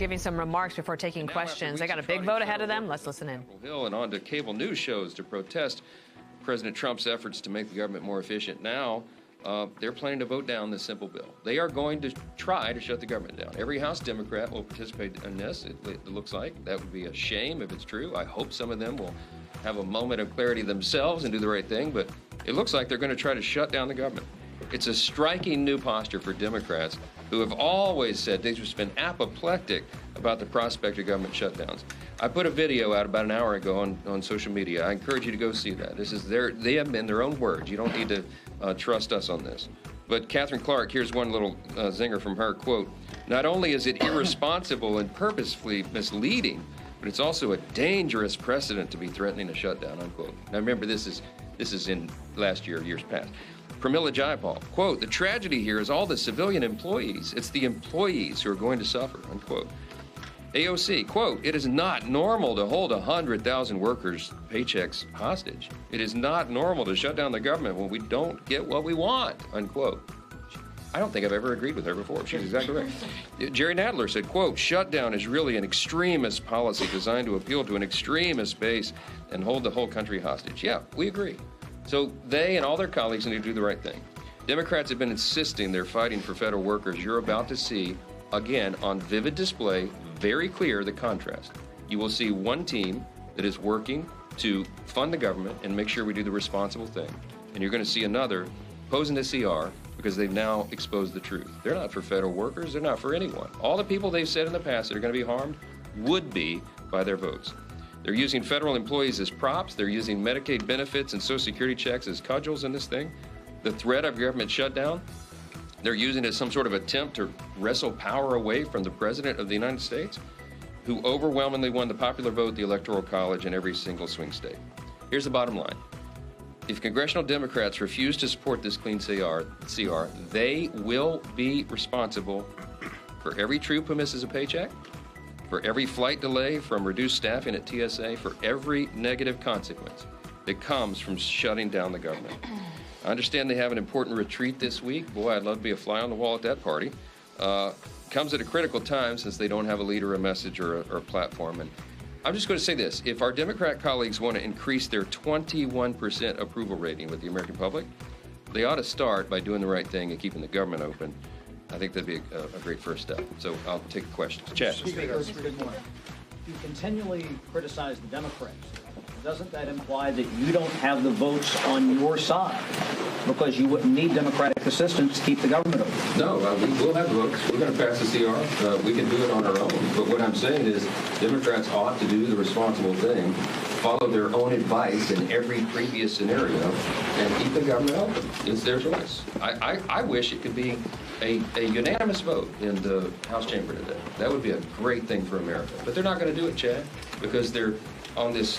giving some remarks before taking questions. They got a big vote ahead of them. Let's listen in. Hill and on to cable news shows to protest President Trump's efforts to make the government more efficient. Now, they're planning to vote down this simple bill. They are going to try to shut the government down. Every House Democrat will participate in this, it looks like. That would be a shame if it's true. I hope some of them will have a moment of clarity themselves and do the right thing, but it looks like they're going to try to shut down the government. It's a striking new posture for Democrats who have always said they've just been apoplectic about the prospect of government shutdowns. I put a video out about an hour ago on social media. I encourage you to go see that. They have been their own words. You don't need to trust us on this. But Catherine Clark, here's one little zinger from her, quote, "Not only is it irresponsible and purposefully misleading, but it's also a dangerous precedent to be threatening a shutdown," unquote. Now remember, this is in last year, years past. Pramila Jayapal, quote, "The tragedy here is all the civilian employees. It's the employees who are going to suffer," unquote. AOC, quote, "It is not normal to hold 100,000 workers' paychecks hostage. It is not normal to shut down the government when we don't get what we want," unquote. I don't think I've ever agreed with her before. She's exactly right. Jerry Nadler said, quote, "Shutdown is really an extremist policy designed to appeal to an extremist base and hold the whole country hostage." Yeah, we agree. So they and all their colleagues need to do the right thing. Democrats have been insisting they're fighting for federal workers. You're about to see, again, on vivid display, very clear the contrast. You will see one team that is working to fund the government and make sure we do the responsible thing. And you're going to see another posing the CR because they've now exposed the truth. They're not for federal workers. They're not for anyone. All the people they've said in the past that are going to be harmed would be by their votes. They're using federal employees as props. They're using Medicaid benefits and Social Security checks as cudgels in this thing. The threat of government shutdown, they're using it as some sort of attempt to wrestle power away from the President of the United States, who overwhelmingly won the popular vote, the Electoral College, in every single swing state. Here's the bottom line. If congressional Democrats refuse to support this clean CR, they will be responsible for every troop who misses a paycheck, for every flight delay from reduced staffing at TSA, for every negative consequence that comes from shutting down the government. I understand they have an important retreat this week. Boy, I'd love to be a fly on the wall at that party. Comes at a critical time since they don't have a leader, a message, or a platform. And I'm just going to say this. If our Democrat colleagues want to increase their 21% approval rating with the American public, they ought to start by doing the right thing and keeping the government open. I think that'd be a great first step. So I'll take questions. Chad. Speaker, good morning. You continually criticize the Democrats. Doesn't that imply that you don't have the votes on your side because you wouldn't need Democratic assistance to keep the government open? No, we will have votes. We're going to pass the CR. We can do it on our own. But what I'm saying is Democrats ought to do the responsible thing, follow their own advice in every previous scenario, and keep the government open. It's their choice. I wish it could be a unanimous vote in the House chamber today. That would be a great thing for America. But they're not going to do it, Chad, because they're on this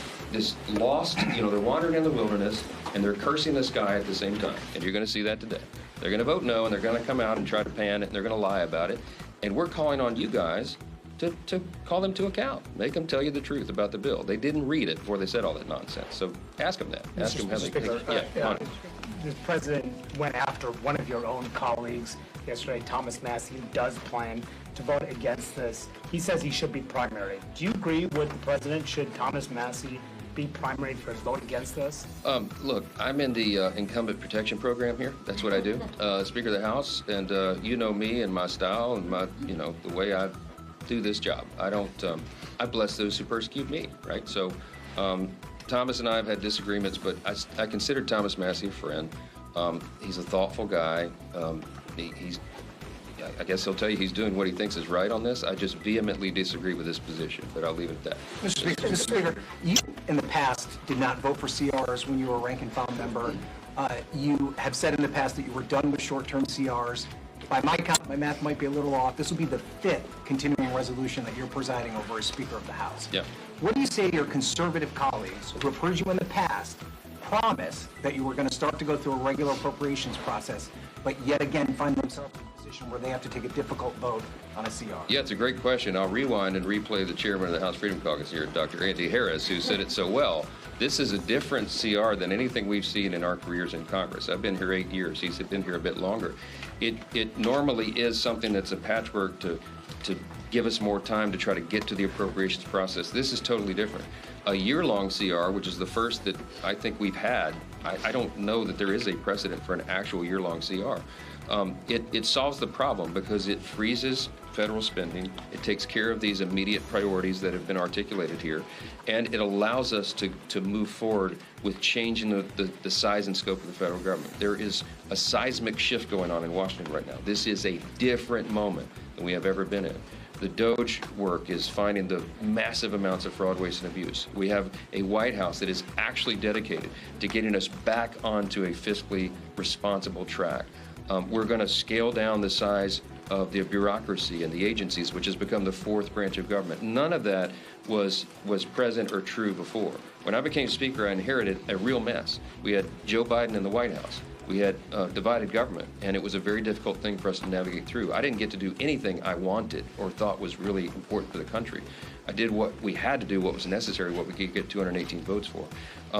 lost, they're wandering in the wilderness, and they're cursing the sky at the same time. And you're going to see that today. They're going to vote no, and they're going to come out and try to pan it, and they're going to lie about it. And we're calling on you guys to call them to account. Make them tell you the truth about the bill. They didn't read it before they said all that nonsense. So ask them that. Ask them how they think. The president went after one of your own colleagues yesterday, Thomas Massie, who does plan to vote against this. He says he should be primary. Do you agree with the president? Should Thomas Massie be primary for his vote against this? Look, I'm in the incumbent protection program here. That's what I do. Speaker of the House, and you know me and my style and my, the way I do this job. I bless those who persecute me, right? So Thomas and I have had disagreements, but I consider Thomas Massie a friend. He's a thoughtful guy. I guess he'll tell you he's doing what he thinks is right on this. I just vehemently disagree with this position, but I'll leave it at that. Mr. Speaker, you in the past did not vote for CRs when you were a rank and file member. You have said in the past that you were done with short-term CRs. By my count, my math might be a little off. This will be the 5th continuing resolution that you're presiding over as Speaker of the House. Yeah. What do you say to your conservative colleagues who have heard you in the past promise that you were going to start to go through a regular appropriations process, but yet again find themselves in a position where they have to take a difficult vote on a CR? Yeah, it's a great question. I'll rewind and replay the chairman of the House Freedom Caucus here, Dr. Andy Harris, who said it so well. This is a different CR than anything we've seen in our careers in Congress. I've been here 8 years. He's been here a bit longer. It normally is something that's a patchwork to give us more time to try to get to the appropriations process. This is totally different. A year-long CR, which is the first that I think we've had, I don't know that there is a precedent for an actual year-long CR. It solves the problem because it freezes federal spending, it takes care of these immediate priorities that have been articulated here, and it allows us to move forward with changing the size and scope of the federal government. There is a seismic shift going on in Washington right now. This is a different moment than we have ever been in. The DOJ work is finding the massive amounts of fraud, waste, and abuse. We have a White House that is actually dedicated to getting us back onto a fiscally responsible track. We're going to scale down the size of the bureaucracy and the agencies, which has become the fourth branch of government. None of that was present or true before. When I became Speaker, I inherited a real mess. We had Joe Biden in the White House. We had divided government, and it was a very difficult thing for us to navigate through. I didn't get to do anything I wanted or thought was really important for the country. I did what we had to do, what was necessary, what we could get 218 votes for.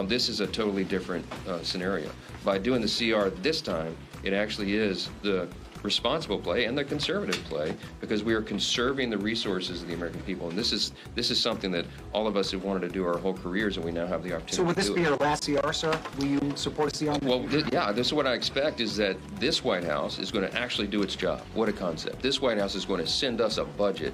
This is a totally different scenario. By doing the CR this time, it actually is the responsible play and the conservative play, because we are conserving the resources of the American people. And this is something that all of us have wanted to do our whole careers, and we now have the opportunity to do it. So would this be your last CR, sir? Will you support a CR? Well, yeah, this is what I expect, is that this White House is going to actually do its job. What a concept. This White House is going to send us a budget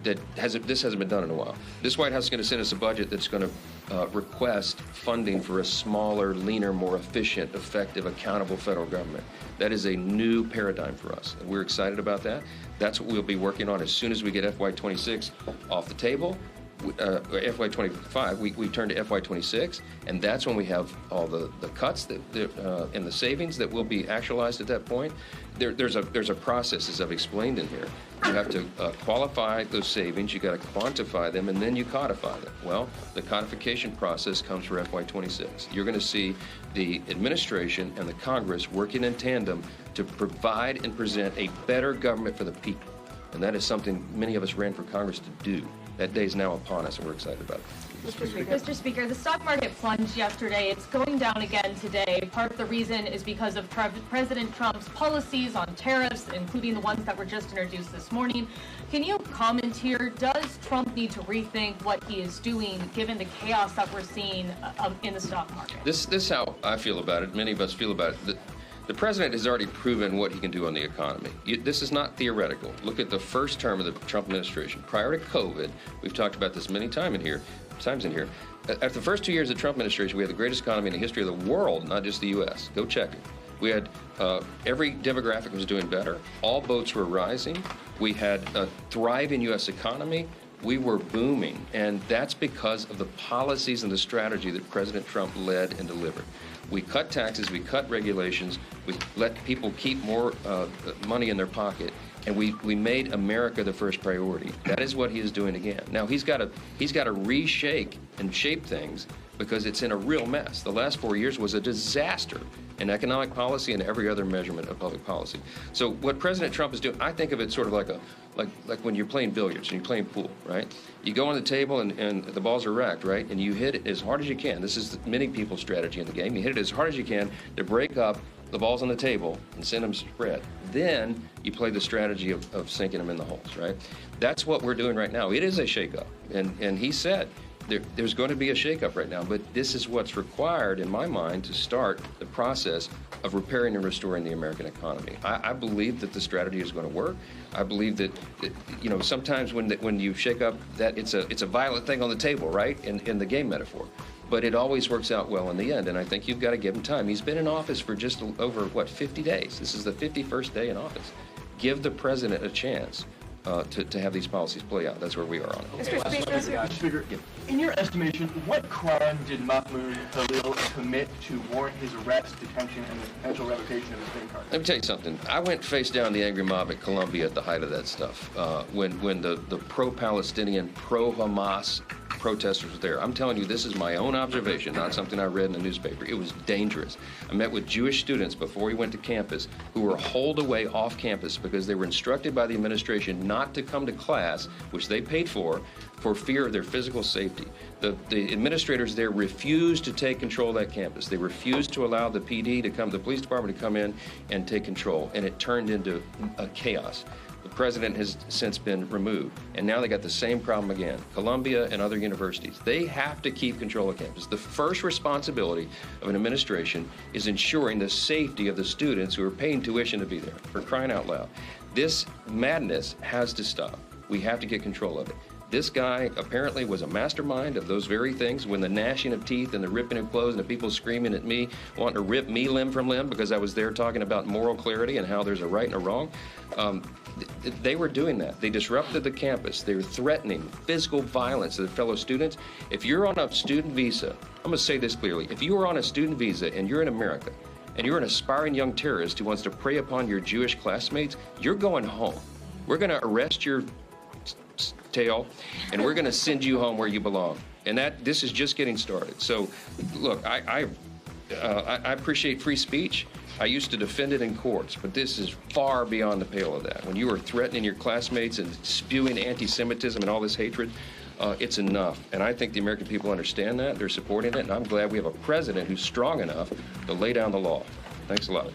this hasn't been done in a while. This White House is going to send us a budget that's going to request funding for a smaller, leaner, more efficient, effective, accountable federal government. That is a new paradigm for us, and we're excited about that. That's what we'll be working on as soon as we get FY26 off the table. FY25, we turn to FY26, and that's when we have all the cuts and the savings that will be actualized at that point. There's a process, as I've explained in here. You have to qualify those savings, you got to quantify them, and then you codify them. Well, the codification process comes for FY26. You're going to see the administration and the Congress working in tandem to provide and present a better government for the people. And that is something many of us ran for Congress to do. That day is now upon us, and we're excited about it. Mr. Speaker, the stock market plunged yesterday. It's going down again today. Part of the reason is because of President Trump's policies on tariffs, including the ones that were just introduced this morning. Can you comment here? Does Trump need to rethink what he is doing, given the chaos that we're seeing in the stock market? This is how I feel about it. Many of us feel about it. The president has already proven what he can do on the economy. This is not theoretical. Look at the first term of the Trump administration. Prior to COVID, we've talked about this many times in here. After the first 2 years of the Trump administration, we had the greatest economy in the history of the world, not just the U.S. Go check it. We had every demographic was doing better. All boats were rising. We had a thriving U.S. economy. We were booming, and that's because of the policies and the strategy that President Trump led and delivered. We cut taxes, we cut regulations, we let people keep more money in their pocket, and we made America the first priority. That is what he is doing again. Now he's got to reshake and shape things, because it's in a real mess. The last 4 years was a disaster in economic policy and every other measurement of public policy. So what President Trump is doing, I think of it sort of like when you're playing billiards and you're playing pool, right? You go on the table and the balls are racked, right? And you hit it as hard as you can. This is many people's strategy in the game. You hit it as hard as you can to break up the balls on the table and send them spread. Then you play the strategy of sinking them in the holes, right? That's what we're doing right now. It is a shakeup, and he said there's going to be a shakeup right now, but this is what's required, in my mind, to start the process of repairing and restoring the American economy. I believe that the strategy is going to work. I believe that sometimes when you shake up, that it's a violent thing on the table, right? In the game metaphor. But it always works out well in the end, and I think you've got to give him time. He's been in office for just over, 50 days? This is the 51st day in office. Give the president a chance to have these policies play out. That's where we are on it. Mr. Speaker, in your estimation, what crime did Mahmoud Khalil commit to warrant his arrest, detention, and the potential revocation of his green card? Let me tell you something. I went face down the angry mob at Columbia at the height of that stuff, when the pro-Palestinian, pro-Hamas protesters were there. I'm telling you, this is my own observation, not something I read in the newspaper. It was dangerous. I met with Jewish students before we went to campus who were holed away off campus because they were instructed by the administration not to come to class, which they paid for fear of their physical safety. The administrators there refused to take control of that campus. They refused to allow the PD to come, the police department to come in and take control, and it turned into a chaos. The president has since been removed, and now they got the same problem again. Columbia and other universities, they have to keep control of campus. The first responsibility of an administration is ensuring the safety of the students who are paying tuition to be there, for crying out loud. This madness has to stop. We have to get control of it. This guy apparently was a mastermind of those very things, when the gnashing of teeth and the ripping of clothes and the people screaming at me, wanting to rip me limb from limb because I was there talking about moral clarity and how there's a right and a wrong. They were doing that. They disrupted the campus. They were threatening physical violence to their fellow students. If you're on a student visa, I'm going to say this clearly. If you are on a student visa and you're in America and you're an aspiring young terrorist who wants to prey upon your Jewish classmates, you're going home. We're going to arrest your tail, and we're going to send you home where you belong. And this is just getting started. So, look, I appreciate free speech. I used to defend it in courts, but this is far beyond the pale of that. When you are threatening your classmates and spewing anti-Semitism and all this hatred, it's enough. And I think the American people understand that. They're supporting it, and I'm glad we have a president who's strong enough to lay down the law. Thanks a lot.